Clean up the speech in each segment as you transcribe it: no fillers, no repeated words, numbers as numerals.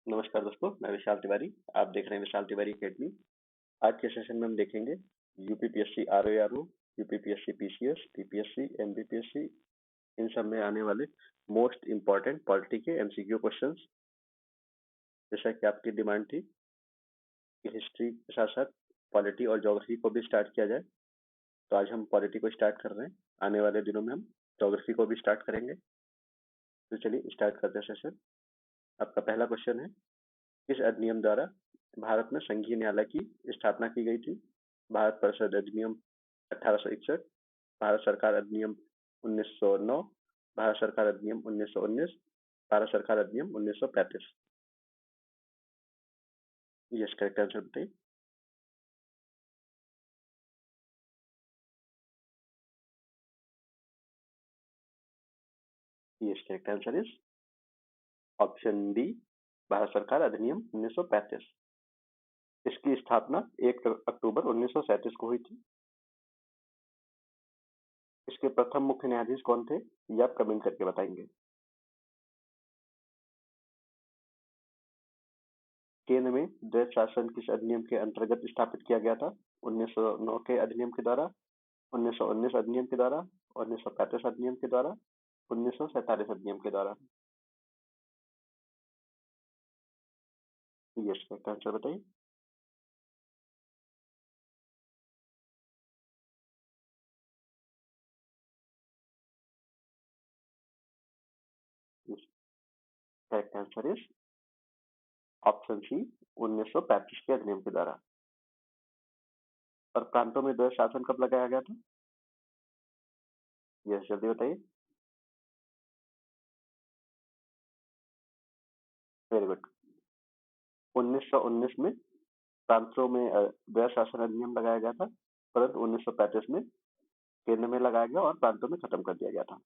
नमस्कार दोस्तों, मैं विशाल तिवारी। आप देख रहे हैं विशाल तिवारी अकेडमी। आज के सेशन में हम देखेंगे UPPSC RO, UPPSC PCS, PPSC, MBPSC, इन सब में आने वाले मोस्ट इम्पॉर्टेंट पॉलिटी के एमसीक्यू क्वेश्चंस। जैसा कि आपकी डिमांड थी कि हिस्ट्री के साथ साथ पॉलिटी और ज्योग्राफी को भी स्टार्ट किया जाए, तो आज हम पॉलिटी को स्टार्ट कर रहे हैं। आने वाले दिनों में हम ज्योग्राफी को भी स्टार्ट करेंगे। तो चलिए स्टार्ट करते हैं सेशन। आपका पहला क्वेश्चन है, किस अधिनियम द्वारा भारत में संघीय न्यायालय की स्थापना की गई थी? भारत परिषद अधिनियम 1861, भारत सरकार अधिनियम 1909, भारत सरकार अधिनियम 1919, भारत सरकार अधिनियम 1935। यस, करेक्ट आंसर बताइए। Yes, correct answer is option D, Bharat सरकार अधिनियम 1935। इसकी स्थापना 1 अक्टूबर 1937 को हुई थी। इसके प्रथम मुख्य न्यायाधीश कौन थे, ये आप कमेंट करके बताएंगे। केंद्र में द्वैध शासन किस अधिनियम के अंतर्गत स्थापित किया गया था? 1909 के अधिनियम के द्वारा, 1919 अधिनियम के द्वारा, 1935 अधिनियम के द्वारा, 1947 अधिनियम के द्वारा। यस, करेक्ट आंसर बताइए। Correct answer is option C, 1935 के अधिनियम के द्वारा। और प्रांतों में द्वैध शासन कब लगाया गया था? यस, जल्दी बताइए। Very good. 1919 में प्रांतों में द्वैध शासन अधिनियम लगाया गया था, परंतु 1935 में केंद्र में लगाया गया और प्रांतों में खत्म कर दिया गया था।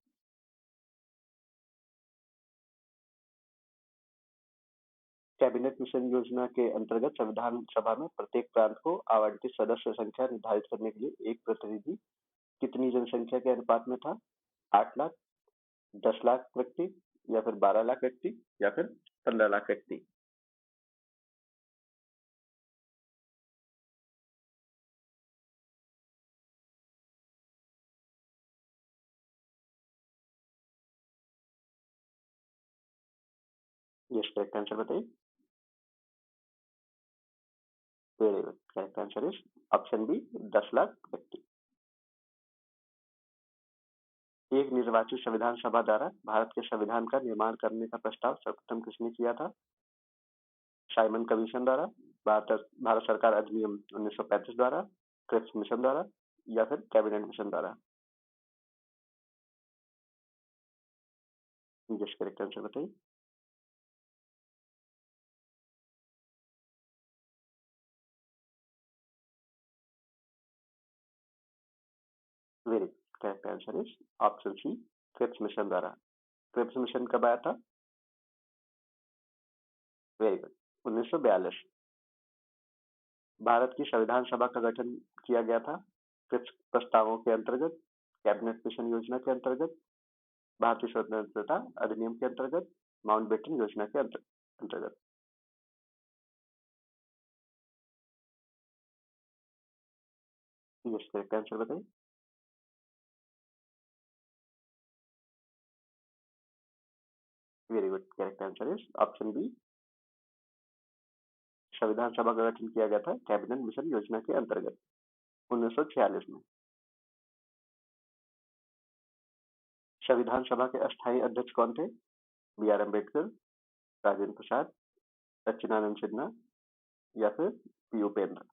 कैबिनेट मिशन योजना के अंतर्गत संविधान सभा में प्रत्येक प्रांत को आवंटित सदस्य संख्या निर्धारित करने के लिए एक प्रतिनिधि कितनी जनसंख्या के अनुपात में था? 8 लाख, 10 लाख व्यक्ति, या फिर 12 लाख व्यक्ति, या फिर 15 लाख व्यक्ति? यस, करेक्ट आंसर बताइए। Very good, correct answer is option B, 10 lakh व्यक्ति। एक निर्वाचित संविधान सभा द्वारा भारत के संविधान का निर्माण करने का प्रस्ताव सर्वप्रथम किसने किया था? साइमन कमीशन द्वारा, भारत सरकार अधिनियम 1935 द्वारा, क्रिप्स मिशन द्वारा, या फिर कैबिनेट मिशन द्वारा? यस, करेक्ट आंसर बताइए। Very correct answer is option C, Cripps mission द्वारा। क्रिप्स मिशन कब आया था? Very good, 1942। भारत की संविधान सभा का गठन किया गया था किस प्रस्तावों के अंतर्गत? कैबिनेट मिशन योजना के अंतर्गत, भारतीय स्वतंत्रता अधिनियम के अंतर्गत, माउंटबेटन योजना के अंतर्गत? यस, करेक्ट आंसर बताइए। Very good, correct answer is option B, संविधान सभा का गठन किया गया था कैबिनेट मिशन योजना के अंतर्गत 1946 में। संविधान सभा के अस्थायी अध्यक्ष कौन थे? बी आर अम्बेडकर, राजेंद्र प्रसाद, सच्चिदानंद सिन्हा, या फिर P Upendra?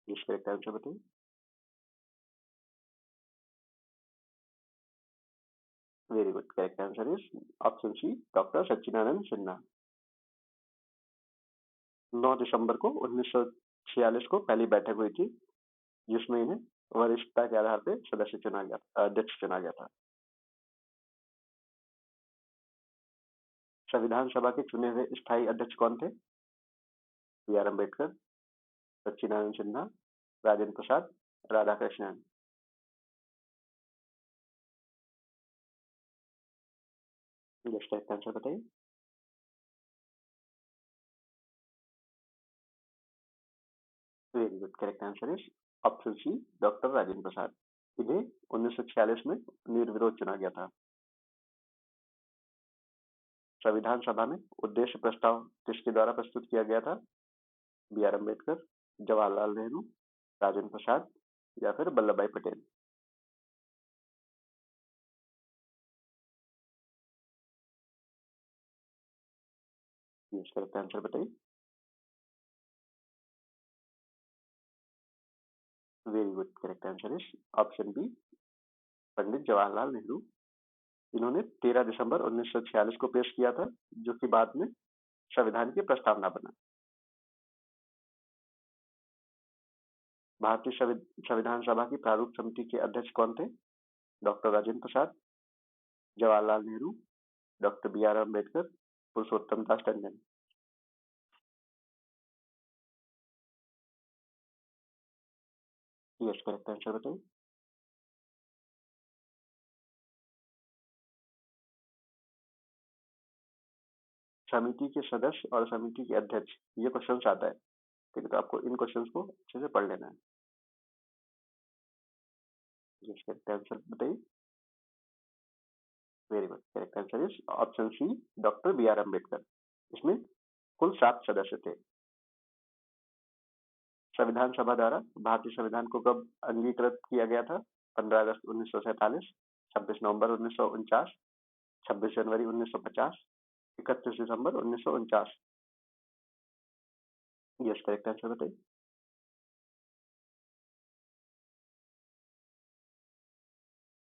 Yes, correct answer बताइए। Very good, correct answer is option C, doctor Sachchidanand Sinha. 9 दिसंबर को 1946 को पहली बैठक हुई थी, जिसमें इन्हें वरिष्ठता के आधार पर सदस्य चुना गया, अध्यक्ष चुना गया था। संविधान सभा के चुने हुए स्थायी अध्यक्ष कौन थे? B R Ambedkar, Sachchidanand Sinha, Rajendra Prasad, Radhakrishnan? Yes correct answer बताइए। Very good, correct answer is option C, doctor Rajendra Prasad. इन्हें 1946 में निर्विरोध चुना गया था। संविधान सभा में उद्देश्य प्रस्ताव किसके द्वारा प्रस्तुत किया गया था? बी आर अम्बेडकर, जवाहरलाल नेहरू, राजेंद्र प्रसाद या फिर Vallabh Bhai Patel. Yes correct answer बताइए। Very good, correct answer is option B, Pandit Jawaharlal Nehru. इन्होंने 13 दिसंबर 1946 को पेश किया था, जो कि बाद में संविधान की प्रस्तावना बना। भारतीय संविधान सभा की प्रारूप समिति के अध्यक्ष कौन थे? Doctor Rajendra Prasad, Jawaharlal Nehru, doctor B R Ambedkar, Purushottam Das Tandon. Yes correct answer बताइए। समिति के सदस्य और समिति के अध्यक्ष, ये क्वेश्चन आता है, ठीक है, तो आपको इन क्वेश्चन को अच्छे से पढ़ लेना है। यस करेक्ट आंसर बताइए। Very good, correct answer is option C, doctor B R Ambedkar. इसमें कुल 7 सदस्य थे। संविधान सभा द्वारा भारतीय संविधान को कब अंगीकृत किया गया था? 15 अगस्त 1947, 26 नवंबर 1949, 26 जनवरी 1950, 31 दिसंबर 1949। यस करेक्ट आंसर बताइए।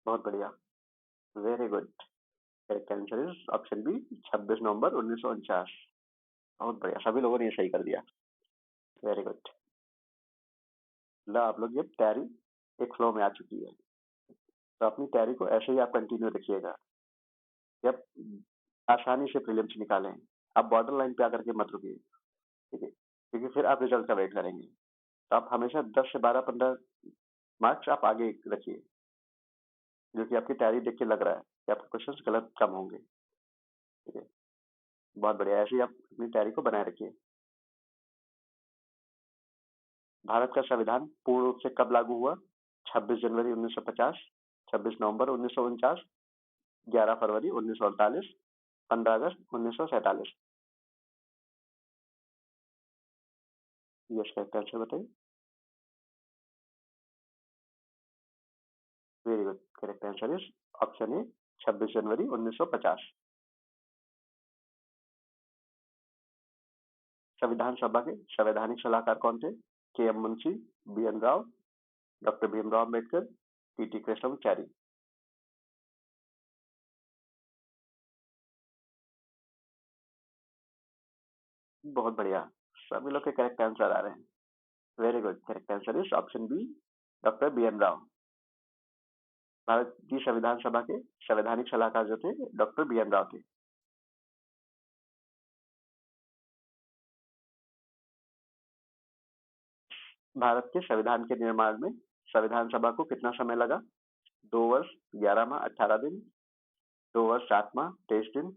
बहुत बढ़िया, very good, correct answer is option B, 26 नवंबर 1949। बहुत बढ़िया, सभी लोगों ने ये सही कर दिया। Very good. लो आप लोग, ये तैयारी एक फ्लो में आ चुकी है, तो अपनी तैयारी को ऐसे ही आप कंटिन्यू रखिएगा। जब आसानी से प्रीलिम्स निकालें, आप बॉर्डर लाइन पे आकर के मत रुकिए, ठीक है, क्योंकि फिर आप रिजल्ट का वेट करेंगे। तो आप हमेशा 10 से 12, 15 मार्क्स आप आगे रखिए, जो कि आपकी तैयारी देख के लग रहा है कि आपके क्वेश्चन गलत कम होंगे, ठीक है। बहुत बढ़िया, ऐसे ही आप अपनी तैयारी को बनाए रखिए। भारत का संविधान पूर्ण रूप से कब लागू हुआ? 26 जनवरी 1950, 26 नवंबर 1949, 11 फरवरी 1948, 15 अगस्त 1947। यस करेक्ट आंसर बताइए। Very good, correct answer is option A, 26 जनवरी 1950। संविधान सभा के संवैधानिक सलाहकार कौन थे? K M Munshi, B N Rao, doctor Bhimrao Ambedkar, T T Krishnamachari. बहुत बढ़िया, सभी लोग के करेक्ट आंसर आ रहे हैं। Very good, correct answer is option B, doctor B N Rao. भारतीय संविधान सभा के संवैधानिक सलाहकार जो थे, डॉक्टर बी एन राव थे। भारत के संविधान के निर्माण में संविधान सभा को कितना समय लगा? 2 वर्ष 11 माह 18 दिन, 2 वर्ष 7 माह 23 दिन,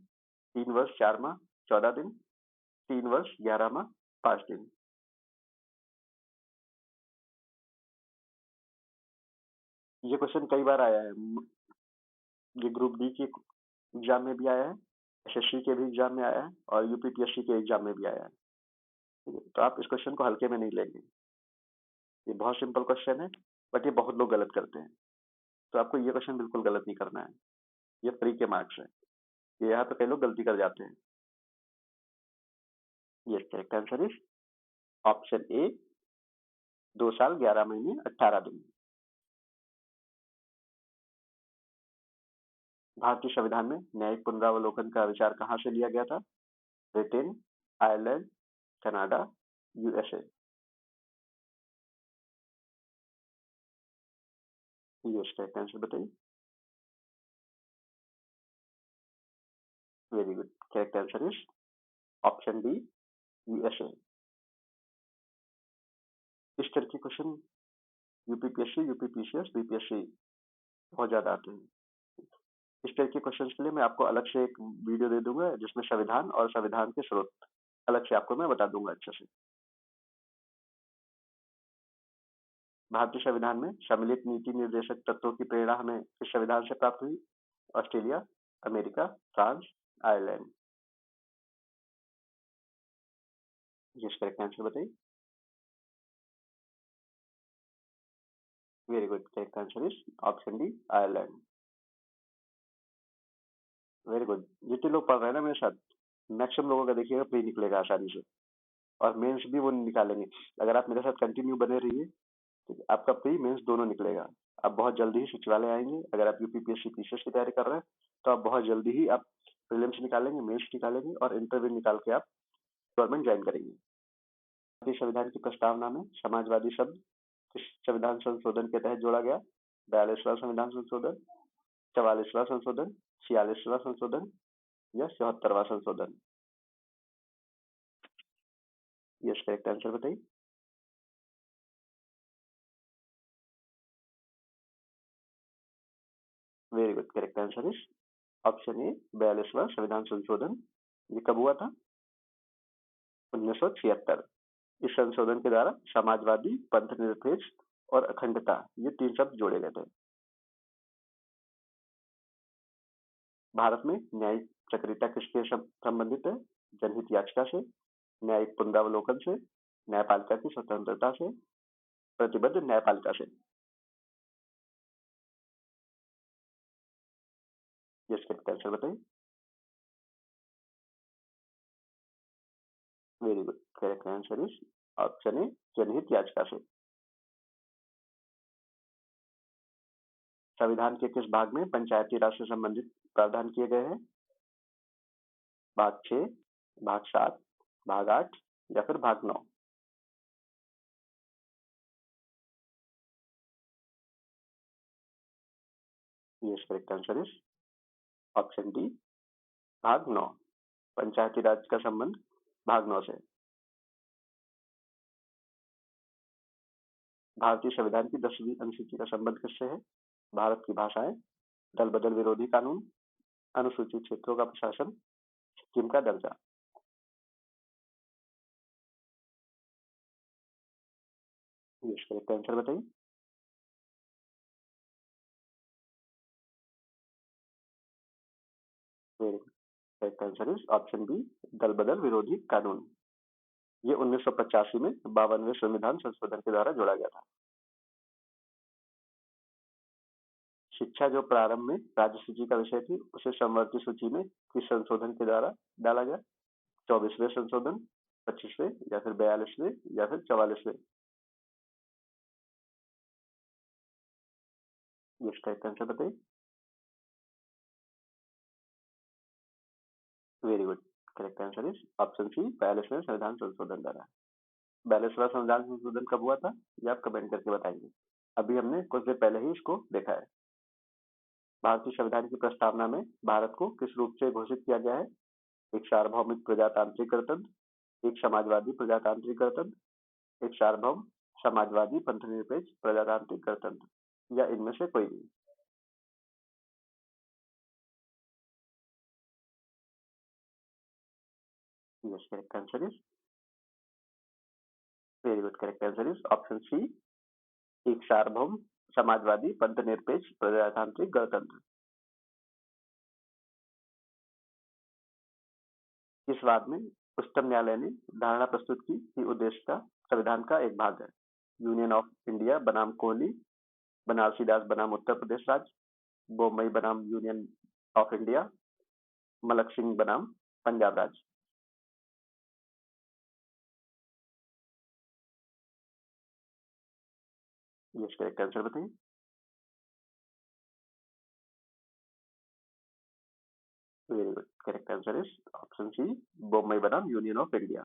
3 वर्ष 4 माह 14 दिन, 3 वर्ष 11 माह 5 दिन। ये क्वेश्चन कई बार आया है, ये ग्रुप डी के एग्जाम में भी आया है, एसएससी के भी एग्जाम में आया है और यूपीपीएससी के एग्जाम में भी आया है, ठीक है। तो आप इस क्वेश्चन को हल्के में नहीं लेंगे, ये बहुत सिंपल क्वेश्चन है, बट ये बहुत लोग गलत करते हैं, तो आपको ये क्वेश्चन बिल्कुल गलत नहीं करना है। ये फ्री के मार्क्स है, ये यहाँ पे कई लोग गलती कर जाते हैं। ये करेक्ट आंसर इज ऑप्शन ए, 2 साल 11 महीने 18 दिन। भारतीय संविधान में न्यायिक पुनरावलोकन का विचार कहाँ से लिया गया था? Britain, Ireland, Canada, USA. ये करेक्ट आंसर बताइए। Very good, correct answer is option D, USA. इस तरह के क्वेश्चन यूपीपीएससी, यूपीपीसीएस, बीपीएससी बहुत ज्यादा आते हैं। इस तरह के क्वेश्चन के लिए मैं आपको अलग से एक वीडियो दे दूंगा जिसमें संविधान और संविधान के स्रोत अलग से आपको मैं बता दूंगा अच्छे से। भारतीय संविधान में सम्मिलित नीति निर्देशक तत्वों की प्रेरणा हमें इस संविधान से प्राप्त हुई। Australia, America, France, Ireland. जिस करेक्ट आंसर बताइए। Very good, correct answer is option D, Ireland. Very good. जितने लोग पढ़ रहे हैं ना मेरे साथ, मैक्सिमम लोगों का देखिएगा प्री निकलेगा आसानी से, और मेंस भी वो निकालेंगे। अगर आप मेरे साथ कंटिन्यू बने रहिए तो आपका प्री मेंस दोनों निकलेगा। आप बहुत जल्दी ही सचिवालय आएंगे। अगर आप यूपीपीएससी पीसीएस की तैयारी कर रहे हैं तो आप बहुत जल्दी ही आप प्रीलिम्स निकालेंगे, मेंस निकालेंगे और इंटरव्यू निकाल के आप गवर्नमेंट ज्वाइन करेंगे। भारतीय संविधान की प्रस्तावना में समाजवादी शब्द किस संविधान संशोधन के तहत जोड़ा गया? 42वां संविधान संशोधन, 44वां संशोधन, 46वां संशोधन या 74वां संशोधन? यस, करेक्ट आंसर बताइए। Very good, correct answer is option A, 42वां संविधान संशोधन। ये कब हुआ था? 1976। इस संशोधन के द्वारा समाजवादी, पंथ निरपेक्ष और अखंडता ये 3 शब्द जोड़े गए थे। भारत में न्यायिक चक्रियता किसके संबंधित है? जनहित याचिका से, न्यायिक पुनरावलोकन से, न्यायपालिका की स्वतंत्रता से, प्रतिबद्ध न्यायपालिका से। जिसके आंसर बताइए। Very good, correct answer is option ए, जनहित याचिका से। संविधान के किस भाग में पंचायती राज से संबंधित प्रावधान किए गए हैं? भाग 6, भाग 7, भाग 8 या फिर भाग 9? Yes, correct answer is option D, भाग 9। पंचायती राज का संबंध भाग 9 से। भारतीय संविधान की 10वीं अनुसूची का संबंध किससे है? भारत की भाषाएं, दल बदल विरोधी कानून, अनुसूचित क्षेत्रों का प्रशासन, सिक्किम का दर्जा। यस, करेक्ट आंसर बताइए। Very good, correct answer is option B, दल बदल विरोधी कानून। ये 1985 में 52वें संविधान संशोधन के द्वारा जोड़ा गया था। शिक्षा जो प्रारंभ में राज्य सूची का विषय थी उसे समवर्ती सूची में किस संशोधन के द्वारा डाला गया? 24वें संशोधन, 25वें या फिर 42वें या फिर 44वें? ये करेक्ट आंसर बताइए। Very good, correct answer is option C, 42वें संविधान संशोधन द्वारा। 42वां संविधान संशोधन कब हुआ था ये आप कमेंट करके बताएंगे। अभी हमने कुछ देर पहले ही इसको देखा है। भारतीय संविधान की प्रस्तावना में भारत को किस रूप से घोषित किया गया है? एक सार्वभौमिक प्रजातांत्रिक गणतंत्र, एक समाजवादी प्रजातांत्रिक गणतंत्र, एक सार्वभौम समाजवादी पंथनिरपेक्ष प्रजातांत्रिक गणतंत्र या इनमें से कोई नहीं? Yes, correct answer is very good, correct answer is option C, एक सार्वभौम समाजवादी पंथनिरपेक्ष प्रजातांत्रिक गणतंत्र। इस वाद में उच्चतम न्यायालय ने धारणा प्रस्तुत की कि उद्देश्यता संविधान का एक भाग है। यूनियन ऑफ इंडिया बनाम कोहली, बनारसी दास बनाम उत्तर प्रदेश राज्य, बम्बई बनाम union of India, Malak Singh बनाम पंजाब राज्य। ये करेक्ट आंसर बताइए। Very good, correct answer is option C, Bombay बनाम यूनियन ऑफ इंडिया।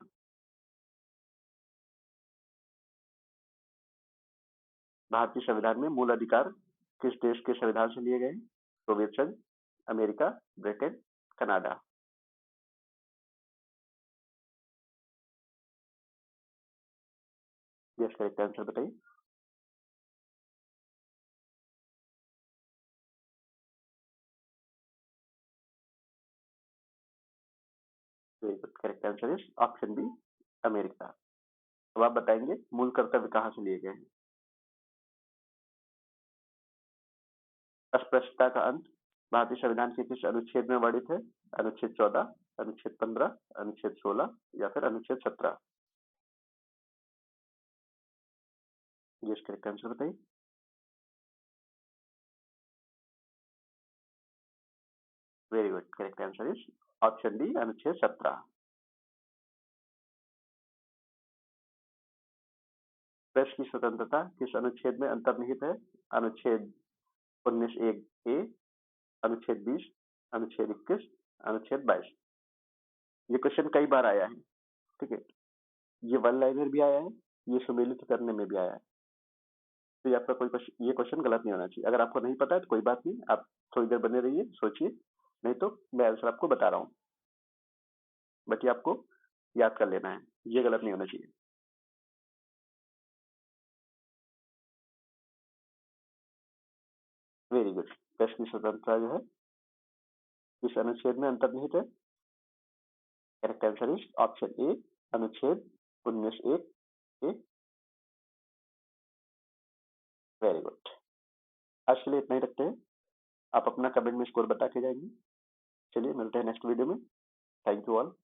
भारतीय संविधान में मूल अधिकार किस देश के संविधान से लिए गए? सोवियत संघ, America, Britain, Canada? Yes, correct answer बताइए। Very good, correct answer is option B, America. अब आप बताएंगे मूल कर्तव्य कहाँ से लिए गए हैं। अस्पृश्यता का अंत भारतीय संविधान के किस अनुच्छेद में वर्णित है। अनुच्छेद 14, अनुच्छेद 15, अनुच्छेद 16 या फिर अनुच्छेद 17। ये करेक्ट आंसर बताइए। Very good, correct answer is option D, अनुच्छेद 17। प्रेस की स्वतंत्रता किस अनुच्छेद में अंतर्निहित है। अनुच्छेद 19(1)(a), अनुच्छेद 20, अनुच्छेद 21, अनुच्छेद 22। ये क्वेश्चन कई बार आया है, ठीक है। ये वन लाइनर भी आया है, ये सुमेलित करने में भी आया है। तो ये आपका कोई क्वेश्चन, ये क्वेश्चन गलत नहीं होना चाहिए। अगर आपको नहीं पता है तो कोई बात नहीं, आप थोड़ी देर बने रहिए, सोचिए, नहीं तो मैं आंसर आपको बता रहा हूँ, बट ये आपको याद कर लेना है, ये गलत नहीं होना चाहिए। वेरी गुड, प्रेस की स्वतंत्रता जो है इस अनुच्छेद में अंतर्निहित है। करेक्ट आंसर इज ऑप्शन ए, अनुच्छेद 19(1)(a। वेरी गुड, आज के लिए इतना ही रखते हैं। आप अपना कमेंट में स्कोर बता के जाएंगे। चलिए मिलते हैं नेक्स्ट वीडियो में। Thank you all.